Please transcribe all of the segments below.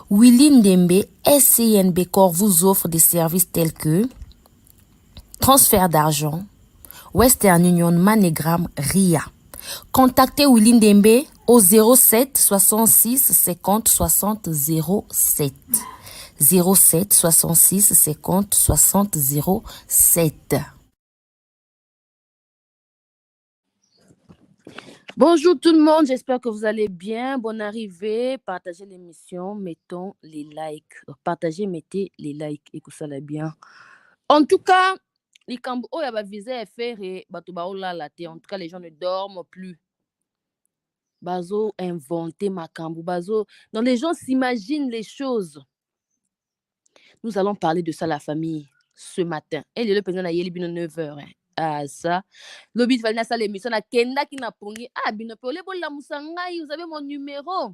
Willy Ndembe, SCNB Corps vous offre des services tels que transfert d'argent, Western Union, MoneyGram, RIA. Contactez Willy Ndembe au 07 66 50 60 07. 07 66 50 60 07. Bonjour tout le monde, j'espère que vous allez bien. Bonne arrivée. Partagez l'émission, mettons les likes. Partagez, mettez les likes et que ça va bien. En tout cas, les Cambodgiens, il y a visé faire et en tout cas, les gens ne dorment plus. Bazo inventé Macambo. Bazo. Donc les gens s'imaginent les choses. Nous allons parler de ça à la famille ce matin. Et le président a yeli bino 9h. Ah ça. Lobby fallait ça l'émission la Kenda qui n'a pongi. Ah bino pole bon la musangai, vous avez mon numéro.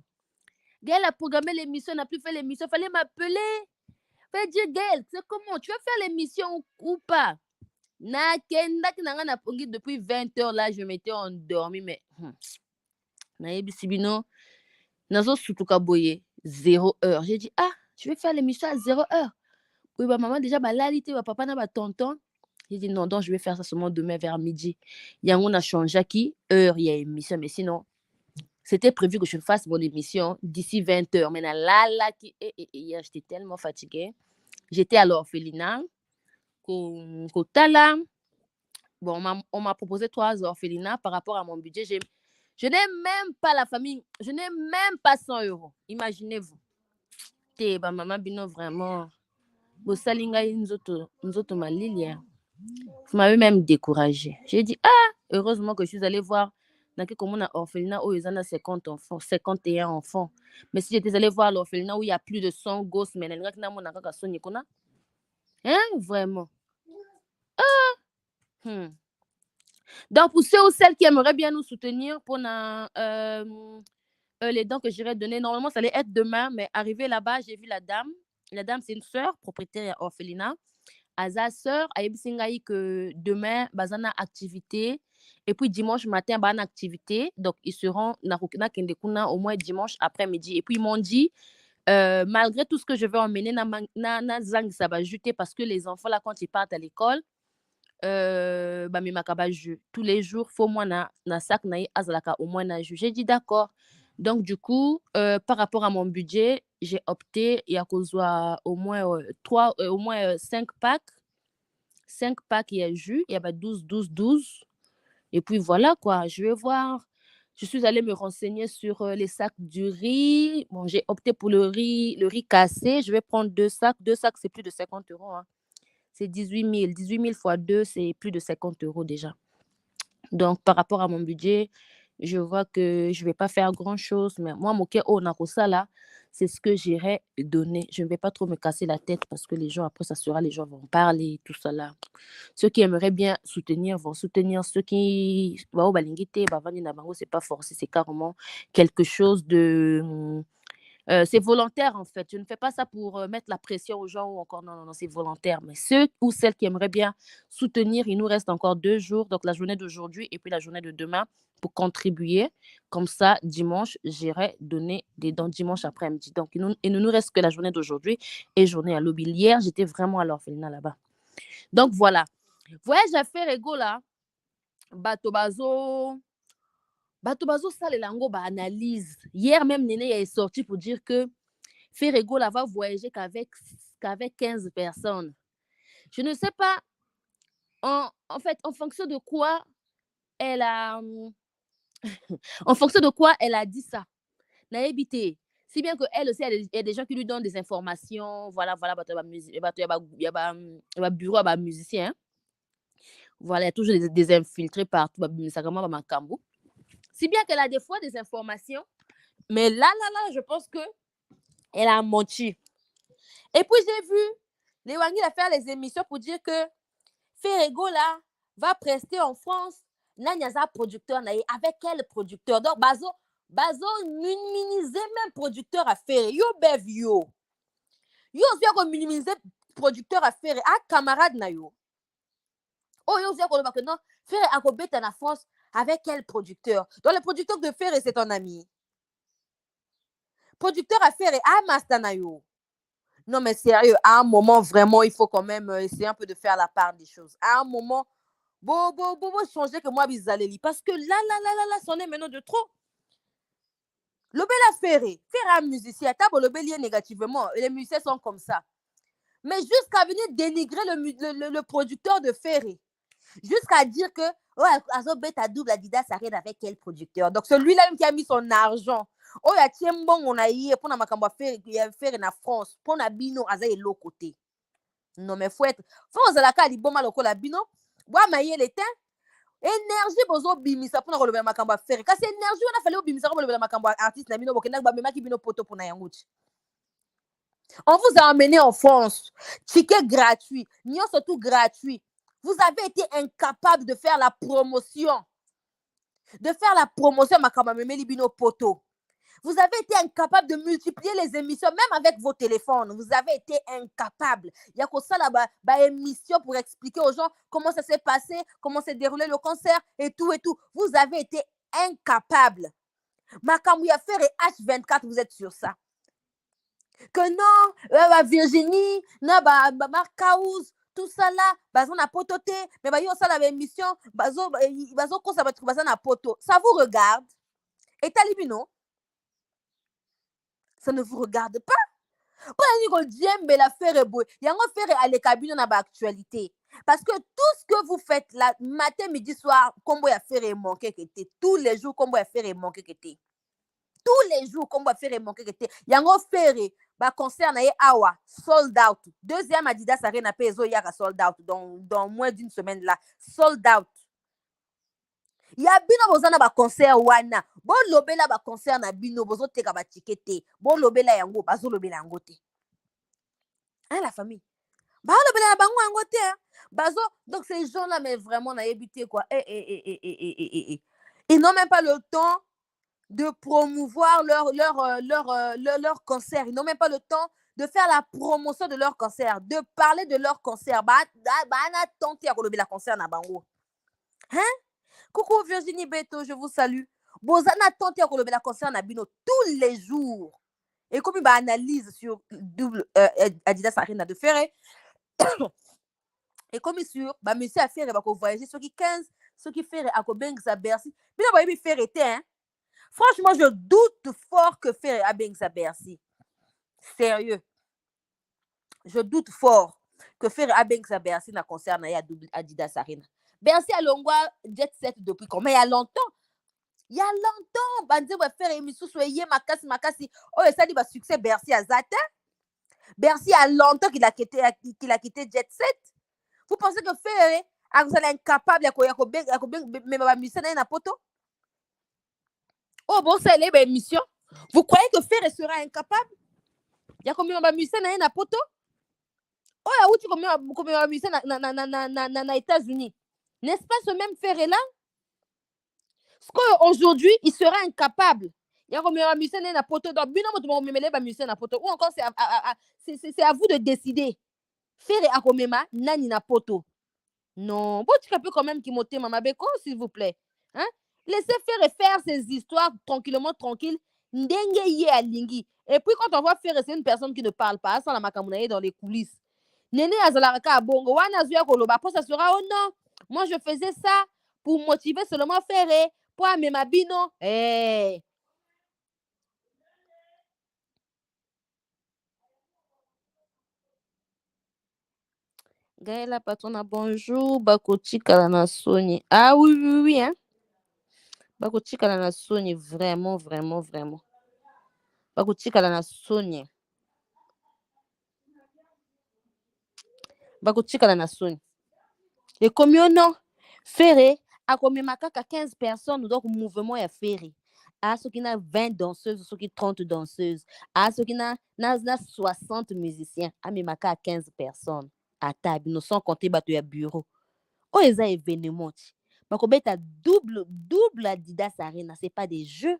Gaël a programmé l'émission, n'a plus fait l'émission, fallait m'appeler. Fallait dire Gaël, c'est comment tu vas faire l'émission ou pas? Na Kenda qui n'a pongi depuis 20h là, je m'étais endormi mais na yebi sibino nazo sutuka boye 0h. J'ai dit ah, je vais faire l'émission à 0h. Oui, bah, maman, déjà, bah, là, papa, n'a pas tonton. J'ai dit non, donc je vais faire ça seulement demain vers midi. Il y a on a changé qui heure, il y a émission, mais sinon, c'était prévu que je fasse mon émission d'ici 20h. Mais là, hier, j'étais tellement fatiguée. J'étais à l'orphelinat, au Tala. Bon, on m'a proposé 3 orphelinats par rapport à mon budget. Je n'ai même pas la famille, je n'ai même pas 100 euros. Imaginez-vous. Bah, maman, bino, vraiment. Vous m'avez même découragée. J'ai dit, ah, heureusement que je suis allée voir dans un orphelinat où ils en ont 50 enfants, 51 enfants. Mais si j'étais allée voir l'orphelinat où il y a plus de 100 gosses, mais hein, vraiment. Donc, pour ceux ou celles qui aimeraient bien nous soutenir pour les dons que j'irai donner, normalement, ça allait être demain, mais arrivé là-bas, j'ai vu la dame. La dame, c'est une sœur, propriétaire orphelinat. Aza sœur, ayebissingai que demain, bazana activité. Et puis dimanche matin, bah, activité. Donc, ils seront na au moins dimanche après-midi. Et puis, ils m'ont dit, malgré tout ce que je vais emmener, na zang, ça va jeter parce que les enfants, là, quand ils partent à l'école, bah, tous les jours, faut moi na sac na azalaka au moins na jus. J'ai dit d'accord. Donc, du coup, par rapport à mon budget, j'ai opté, il y a au moins 5 packs. 5 packs, il y a jus, il y a 12, 12, 12. Et puis voilà quoi, je vais voir. Je suis allée me renseigner sur les sacs du riz. Bon, j'ai opté pour le riz cassé. Je vais prendre 2 sacs. 2 sacs, c'est plus de 50 euros. Hein. C'est 18 000. 18 000 fois 2, c'est plus de 50 euros déjà. Donc, par rapport à mon budget, je vois que je ne vais pas faire grand-chose. Mais moi, mon cœur, là, c'est ce que j'irai donner. Je ne vais pas trop me casser la tête parce que les gens, après, ça sera, les gens vont parler, tout ça là. Ceux qui aimeraient bien soutenir vont soutenir. Ceux qui... c'est pas forcé, c'est carrément quelque chose de... c'est volontaire en fait. Je ne fais pas ça pour mettre la pression aux gens ou encore non, c'est volontaire. Mais ceux ou celles qui aimeraient bien soutenir, il nous reste encore 2 jours, donc la journée d'aujourd'hui et puis la journée de demain pour contribuer. Comme ça, dimanche, j'irai donner des dons dimanche après-midi. Donc, il ne nous reste que la journée d'aujourd'hui et journée à l'Obil. Hier, j'étais vraiment à l'orphelinat là-bas. Donc, voilà. Voyage à faire ego là. Bato bazo ça les lango ba analyse. Hier même Néné est sorti pour dire que Ferrego là va voyager qu'avec 15 personnes. Je ne sais pas en fait en fonction de quoi elle a en fonction de quoi elle a dit ça. N'a évité. Si bien que elle aussi il y a des gens qui lui donnent des informations, voilà bato il y a bureau à musicien. Voilà, il y a toujours des infiltrés partout, ça vraiment ma cambo. Si bien qu'elle a des fois des informations, mais là, je pense que elle a menti. Et puis, j'ai vu les Wangi faire les émissions pour dire que Ferrego, là, va prester en France. Nanyaza producteur, avec quel producteur? Donc, Bazo minimiser même producteur à faire. Yo, bev, yo. Yo, aussi, minimiser producteur à faire. Ah, camarade, na yo. Oh, yo, aussi, que non, Ferré a bête en France. Avec quel producteur? Donc, le producteur de Ferré, c'est ton ami. producteur à faire Mastanayo. Non, mais sérieux, à un moment, vraiment, il faut quand même essayer un peu de faire la part des choses. À un moment, bon, changer que moi, Bizaleli. Parce que là, c'en est maintenant de trop. Le bel affaire, faire un musicien, t'as le bel négativement. Les musiciens sont comme ça. Mais jusqu'à venir dénigrer le producteur de Ferré. Jusqu'à dire que, oh, Azobet a double Adidas, ça rien avec quel producteur. Donc, celui-là même qui a mis son argent. Oh, il y a tiens bon, on a eu, pour ma camba faire en France, pour na bino, Aza est l'autre côté. Non, mais faut aux alaka, il bon mal au la bino, bois mailler les temps, énergie, bozo bimisa, pour na le ma camba faire. Quand c'est énergie, on a fallu bimisa, pour le ma camba artiste, na bino, bokena, ba mema ki bino poto pour na yanguchi. On vous a emmené en France, ticket gratuit, nion surtout gratuit. Vous avez été incapable de faire la promotion. Makamba Memeli Bino Poto. Vous avez été incapable de multiplier les émissions, même avec vos téléphones. Vous avez été incapable. Il y a ça là-bas, émission pour expliquer aux gens comment ça s'est passé, comment s'est déroulé le concert et tout. Vous avez été incapable. Makamouya Fer et H24, vous êtes sur ça. Que non, Virginie, non, Marcaouz, tout ça là, bazo na pototé, mais bah yo ça la émission, bazo ko ça va trouver ça na poto. Ça vous regarde? Et talibino? Ça ne vous regarde pas? On a dit que la faire est beau. Il y a un faire à l'écabine dans l'actualité. Parce que tout ce que vous faites là, matin, midi, soir, combo à faire est manqué que t'es. Tous les jours, combo à faire est manqué que t'es. Tous les jours, combo à faire est manqué que t'es. Il y a un faire concerne awa sold out. Deuxième Adidas Arena peso yaka sold out dans moins d'une semaine là. Sold out. Il y a bino bozana ba concert wana. Bon lobela ba concert na bino bozo teka ba tikete. Bon lobela yango bazo lobela yango te. Hein la famille. Ba lobela bango yango te. Bazo donc ces gens là mais vraiment na évité quoi. Ils n'ont même pas le temps de promouvoir leur concert. Ils n'ont même pas le temps de faire la promotion de leur concert, de parler de leur concert. Na tenté à relever la concert na bango. Hein? Coucou Virginie Beto, je vous salue. Bozana tenté à relever la concert na bino tous les jours. Et comme il analyse sur double Adidas Arena de Ferré. Et comme sur monsieur a fait voyager ceux qui 15, ceux qui fait à Kobenga Bercy. Bien va y faire été hein. Franchement, je doute fort que faire à Bercy. Sérieux. Je doute fort que faire à Bercy n'a concerné Adidas Arena. Bercy a longwa jet set depuis combien? Il y a longtemps. Il y a longtemps. Bandi va faire émission sur Makasi. Oh, et ça dit succès Bercy à Zata. Bercy a longtemps qu'il a quitté jet set. Vous pensez que faire vous allez incapable de musicien na poto? Oh bon, c'est l'émission. Vous croyez que Ferré sera incapable? Il y a combien de musiciens na poto? Oh, il y a où tu combien de musiciens na États-Unis? N'est-ce pas ce même Ferré-là? Aujourd'hui, il sera incapable. Il y a combien de musiciens na poto? Donc, bino moto momemele ba musiciens na poto. Ou encore c'est à vous de décider. Ferré a combien nani na poto? Non, bon, tu peux quand même qui monte Mama Beko, s'il vous plaît. Hein? Laissez faire ses histoires tranquille. Ndenge ye alingi. Et puis quand on voit faire, c'est une personne qui ne parle pas, sans la makamounaye dans les coulisses. Nene azalaraka bongo, wana zuya koloba, après ça sera, oh non, moi je faisais ça pour motiver seulement Ferré, pour amener ma bino. Hey. Gaëla Patona, bonjour. Bakoti Kalana Sony. Ah oui, hein. Bakoti Kalana Sony, vraiment. Bakoti Kalana Sony. Bakoti Kalana Sony. Et comme non, Ferré, a comme makaka 15 personnes, donc mouvement est Ferré. À ceux qui n'a 20 danseuses, ceux qui 30 danseuses. À ceux qui n'a 60 musiciens. À mes makaka 15 personnes. À table, nous sommes comptés battu à bureau. Oh, ils ont événement. Bakobeta double Adidas Arena, c'est pas des jeux.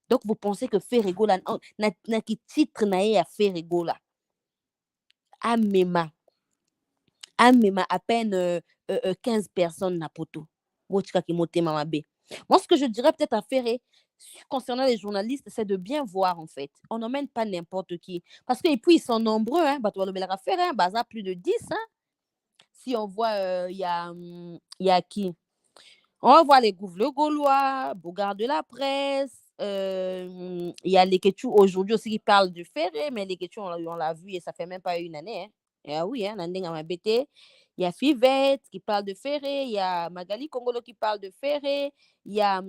Donc vous pensez que Ferrego là, na qui titre na à Ferrego là. Amema à peine 15 personnes na poto. Moi, ce que je dirais peut-être à Ferré, concernant les journalistes, c'est de bien voir, en fait. On n'emmène pas n'importe qui. Parce que, et puis, ils sont nombreux, hein. Bah, tu vas le faire, hein. Bah, ça, plus de 10, hein. Si on voit, y a qui? On voit le Gaulois, Bougard de la Presse. Il y a les Quechus aujourd'hui aussi qui parlent du ferré, mais les Quechus, on l'a vu et ça fait même pas une année, hein. Et ah oui, hein, Nandeng Amabete. Il y a Fivette qui parle de ferré, il y a Magali Kongolo qui parle de ferré, il y a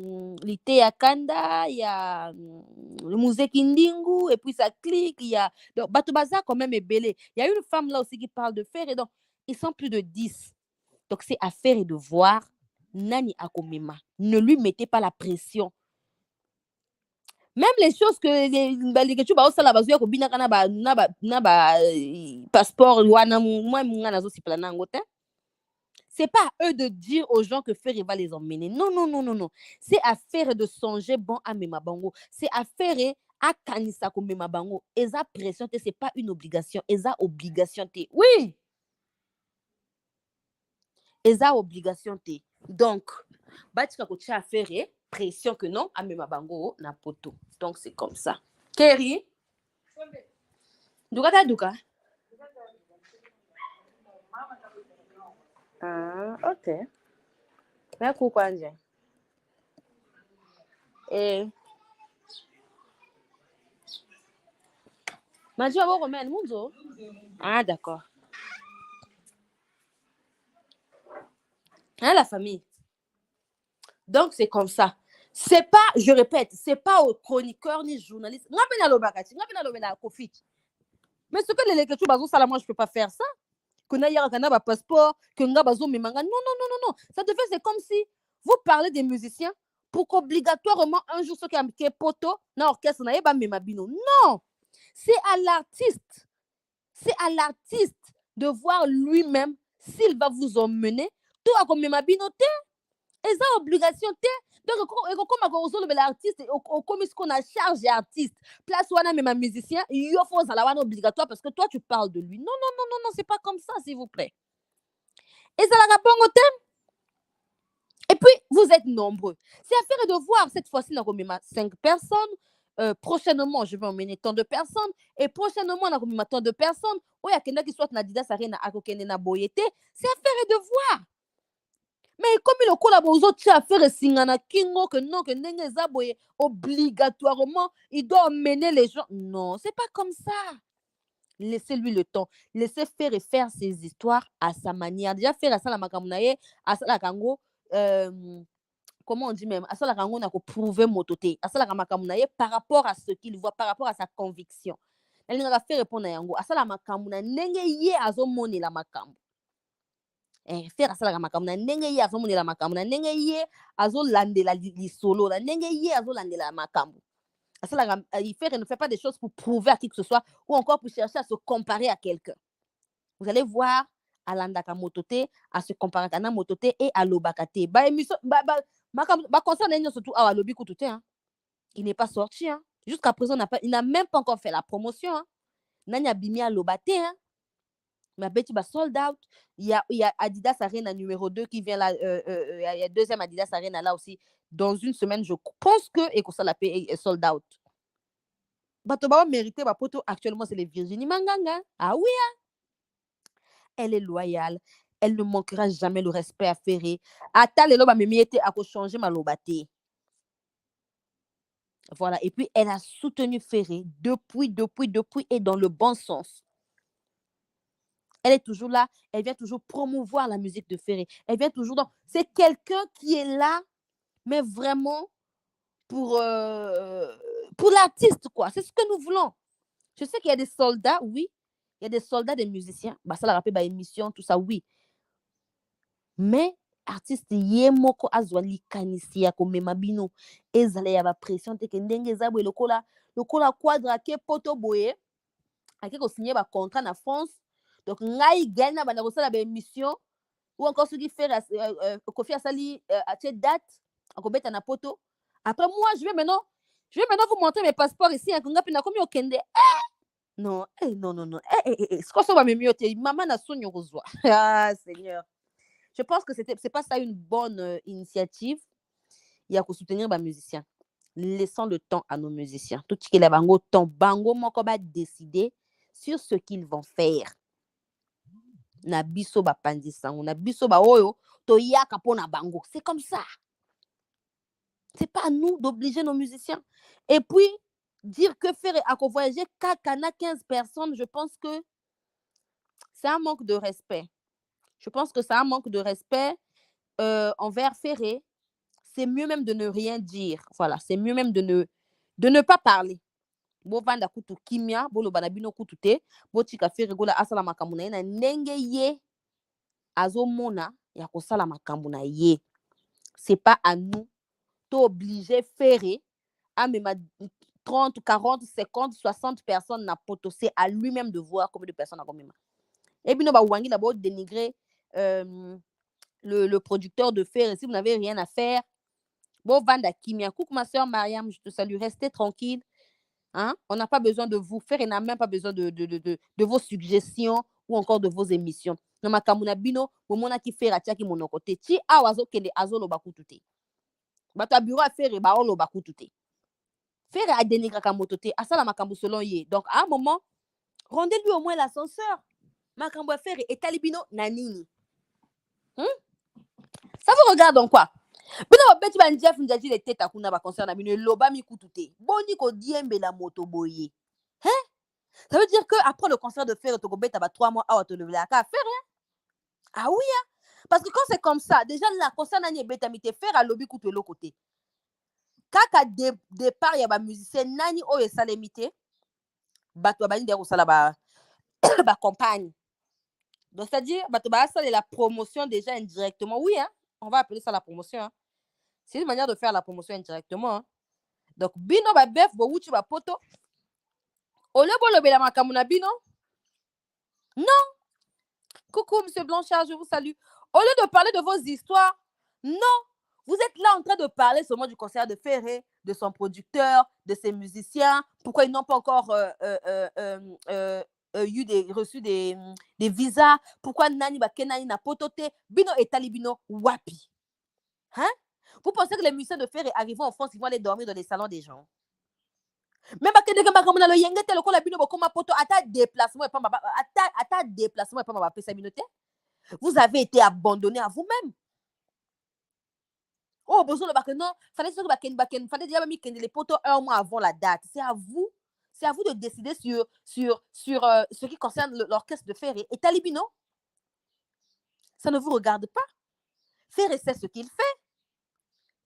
Lité Akanda, il y a le musée Kindingu, et puis ça clique, il y a. Donc, Batubaza quand même est belé. Il y a une femme là aussi qui parle de ferré, donc ils sont plus de 10. Donc c'est à faire et de voir. Nani Akomema. Ne lui mettez pas la pression. Même les choses que les questions ba osala bazuya ko bina kana ba na ba passeport wana moi munga nazo sipla nango te. C'est pas à eux de dire aux gens que Ferré va les emmener. Non, non, non, non, non. C'est à faire de songer bon à Mema Bango. C'est à faire à Kanisa ko Mema Bango. Eza pression, c'est pas une obligation. Eza obligation. Oui. Eza obligation. Donc, batika ko tia faire pression que non à Mema Bango na poto. Donc, c'est comme ça. Kerry? Duka ta duka? Ah, ok. Mais pourquoi nje? Majua wako men munzo? Ah, d'accord. Hein, la famille? Donc, c'est comme ça. C'est pas, je répète, c'est pas aux chroniqueurs ni journalistes. Mais ce que les lectures bazo ça, moi, je peux pas faire ça. Que na yara kana ba passeport, que nga bazo memanga. Non, non, non, non, non. Ça devait, c'est comme si vous parlez des musiciens pour qu'obligatoirement un jour, ceux qui ont poto, na orchestre, na yeba memabino. Non! C'est à l'artiste. C'est à l'artiste de voir lui-même s'il va vous emmener. Tout à comme memabino te. Et ça, obligation te. Donc, comme l'artiste, comme ce qu'on a charge artiste, place où on a même un musicien, il faut ça la obligatoire parce que toi, tu parles de lui. Non, non, non, non, non, c'est pas comme ça, s'il vous plaît. Et ça la répond au thème. Et puis, vous êtes nombreux. C'est à faire de voir cette fois-ci, on a même 5 personnes. Prochainement, je vais emmener tant de personnes. Et prochainement, on a même tant de personnes. Ou il y a quelqu'un qui soit Nadidas Arena à Kokene Boyete. C'est à faire de voir. Mais comme il collabore aux autres à faire singana kingo que non que nenge zaboye obligatoirement il doit emmener les gens. Non, c'est pas comme ça. Laissez-lui le temps. Laissez faire et faire ses histoires à sa manière. Déjà faire à ça la makamunaye, à ça la kango comment on dit même, à ça la kango na ko prouver mototé, à ça la makamunaye par rapport à ce qu'il voit, par rapport à sa conviction. Elle n'a pas fait répondre à yango. À ça la makamuna nenge ye azomoni la makambu. Faire ça la makambu na ndenge ye azomoni la makambu na ndenge ye azolandela lisolo na ndenge ye azolandela la makambu. Il ne fait pas des choses pour prouver à qui que ce soit ou encore pour chercher à se comparer à quelqu'un. Vous allez voir alandaka mototé, à se comparer à na mototé et à l'obakate. Ba émission ba concerne surtout à lobi kututé hein. Il n'est pas sorti hein. Jusqu'à présent il n'a même pas encore fait la promotion hein. Nanya bimi à l'obate hein. Ma bête va sold out. Il y a Adidas Arena numéro 2 qui vient là. Il y a deuxième Adidas Arena là aussi. Dans une semaine, je pense que et que ça la paix est sold out. Batoba mérité ma poto actuellement c'est les Virginie Manganga. Ah oui hein. Elle est loyale. Elle ne manquera jamais le respect à Ferré. Ata le loba memiete a changer ma lobate. Voilà et puis elle a soutenu Ferré depuis et dans le bon sens. Elle est toujours là, elle vient toujours promouvoir la musique de Ferré. Elle vient toujours dans. C'est quelqu'un qui est là, mais vraiment pour l'artiste, quoi. C'est ce que nous voulons. Je sais qu'il y a des soldats, oui. Il y a des soldats, des musiciens. Bah, ça la rappelle, bah, émission, tout ça, oui. Mais artiste, yemoko azwali kanisia ko memabino. Ezale ya ba pression te ke ndenge zabwe lokola quadra ke poto boye. Ake ko signer ba contrat na France. Donc, ngai gagne na bana kosala ba émission ou encore ceux qui fait Kofi Asali à cette date, à Kobeta na poto. Après moi, je vais maintenant vous montrer mes passeports ici à Konga pina komi okende. Non, non non non. Ce qu'on va me mieux maman na sonyo kozwa. Ah Seigneur. Je pense que c'est pas ça une bonne initiative. Il y a qu'à soutenir les musiciens. laissons le temps à nos musiciens. Tout ce qui est bango temps, bango moko ba décider sur ce qu'ils vont faire. Na biso ba pandisango, na biso ba oyo to yaka pona bango. C'est comme ça. C'est pas à nous d'obliger nos musiciens. Et puis, dire que faire à voyager 15 personnes, je pense que c'est un manque de respect. Je pense que c'est un manque de respect envers Ferré. C'est mieux même de ne rien dire. Voilà, c'est mieux même de ne pas parler. Bo vanda kutu kimia, bo lo banabino kutu te, bo tika Ferré gola asala makambo na ye na ndenge ye azomona ya kosala makambo na ye. C'est pas à nous d'obliger Ferré à même 30, 40, 50, 60 personnes na poto. C'est à lui-même de voir combien de personnes a combien. Et puis, nous wangi d'abord dénigrer le producteur de Ferré. Si vous n'avez rien à faire, bon, Vanda Kimia, coucou ma soeur Mariam, je te salue, restez tranquille. Hein? On n'a pas besoin de vous. Ferré n'a même pas besoin de vos suggestions ou encore de vos émissions. Na makamuna bino, bomona ki Ferré tia ki monokote. Ti awazo kende azolo bakutute. Bato a bureau à Ferré ba olo bakutute. Ferré a dénigré kamotote, asala makambu selon ye. Donc à un moment, rendez-lui au moins l'ascenseur. Makambu a Ferré et talibino nanini. Ça vous regarde en quoi? Bino beti ba Jeff Ndjaji le teta kuna ba concert na bino loba mi kutute. Boni ko diembe la moto boye. Hein? Ça veut dire que après le concert de Ferré to ko beta ba 3 mois à te lever la ka faire rien. Ah oui hein? Parce que quand c'est comme ça, déjà la concert nani beta mi te faire à lobby kutu l'autre côté. Kaka départ ya ba musicien nani oyo salemité. Bato ba ndero sala ba ba campagne. Donc c'est-à-dire bato ba sala la promotion déjà indirectement. Oui hein? On va appeler ça la promotion. Hein? C'est une manière de faire la promotion indirectement. Hein? Donc, bino ba bef bo wuchi ba poto. Ole bo lobe la makamuna bino. Non. Coucou, monsieur Blanchard, je vous salue. Au lieu de parler de vos histoires, non. Vous êtes là en train de parler seulement du concert de Ferré, de son producteur, de ses musiciens. Pourquoi ils n'ont pas encore reçu des visas? Pourquoi Nani Bakenani n'a pototé? Bino et Talibino Wapi. Hein? Vous pensez que les musiciens de Ferré arrivant en France, ils vont aller dormir dans les salons des gens? Même à Kendeke Makamuna le Yenge, tel que la bino bokoma poto, ata déplacement et pas ma sabinoté. Vous avez été abandonné à vous-même. Oh, besoin de baken, non, fallait déjà mis les potos 1 mois avant la date. C'est à vous de décider sur ce qui concerne l'orchestre de Ferré. Et Talibino, ça ne vous regarde pas. Ferré sait ce qu'il fait.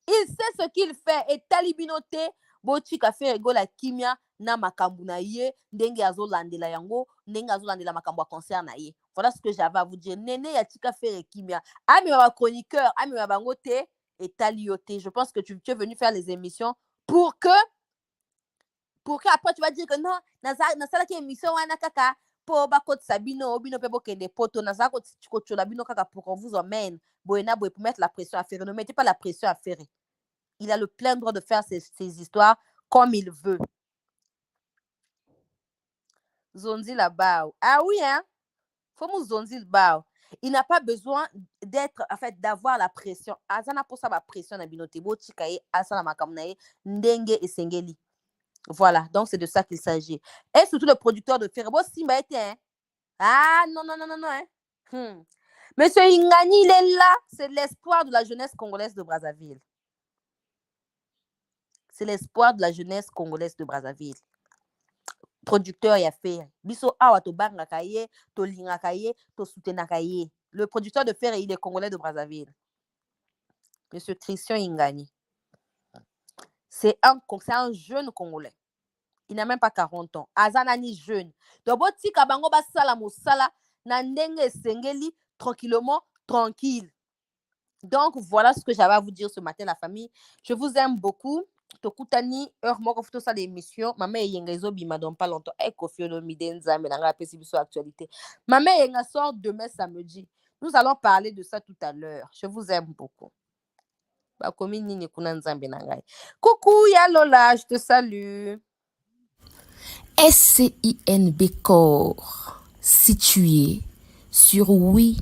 Il sait ce qu'il fait. Et Talibinote, bochika Ferré gola kimia na makambu na ye, ndenge azolandela yango, ndenge azolandela makambu a concert na ye. Voilà ce que j'avais à vous dire. Nene ya tika Ferré kimia. Ami ma chroniqueur, ami ma bangote et Taliote. Je pense que tu es venu faire les émissions pour que après tu vas dire que non, nasala ki émission wana kaka po bakot sabino bino pe bokende poto nasala ko chola bino kaka pour qu'on vous emmène. Boena boy pour mettre la pression à Ferré. Ne mettez pas la pression à Ferré. Il a le plein droit de faire ses histoires comme il veut. Zonzi la bao. Ah oui, hein? Faut nous zonzi le bao. Il n'a pas besoin d'avoir la pression. Azana pour ça, la pression na binote. Bo chikaye, asana makamnaye, ndenge et sengeli. Voilà, donc c'est de ça qu'il s'agit. Et surtout le producteur de Ferré. Bo simba était, hein? Ah, non, hein? Monsieur Ingani, il est là. C'est l'espoir de la jeunesse congolaise de Brazzaville. C'est l'espoir de la jeunesse congolaise de Brazzaville. Producteur y a fait. Biso awa to bangaka ye, to lingaka ye, to soutenaka ye. Le producteur de Ferré, il est congolais de Brazzaville. Monsieur Christian Ingani. C'est un jeune congolais. Il n'a même pas 40 ans. Azanani jeune. Donc, boti kabango ba sala mosala na ndenge sengeli tranquillement, tranquille. Donc, voilà ce que j'avais à vous dire ce matin, la famille. Je vous aime beaucoup. Tokutani, heure moko futo sa l'émission. Maman yengezo bima dans pas longtemps. Ekofiono midenza menanga pesibiso actualité. Maman yenga sort demain samedi. Nous allons parler de ça tout à l'heure. Je vous aime beaucoup. Bakomi nini kuna nzambe nangai. Coucou ya Lola, je te salue. SCINB Corps, situé sur 8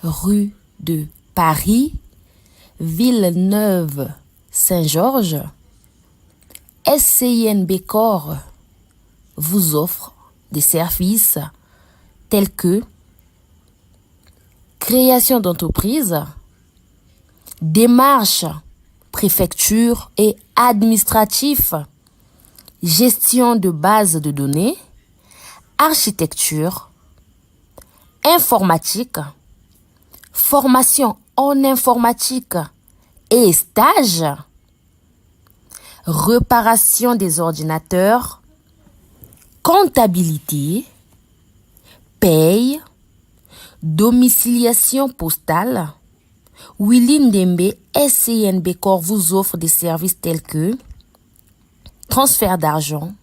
rue de Paris, Villeneuve-Saint-Georges, SCINB Corps vous offre des services tels que création d'entreprise, démarches, préfecture et administratif, gestion de bases de données, architecture, informatique, formation en informatique et stage, réparation des ordinateurs, comptabilité, paye, domiciliation postale. Willy Ndembe SCINB Corps vous offre des services tels que transfert d'argent,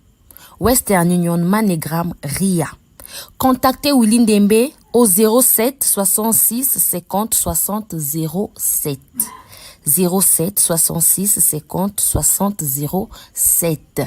Western Union, MoneyGram, RIA. Contactez Willy Ndembe au 07 66 50 60 07. 07 66 50 60 07.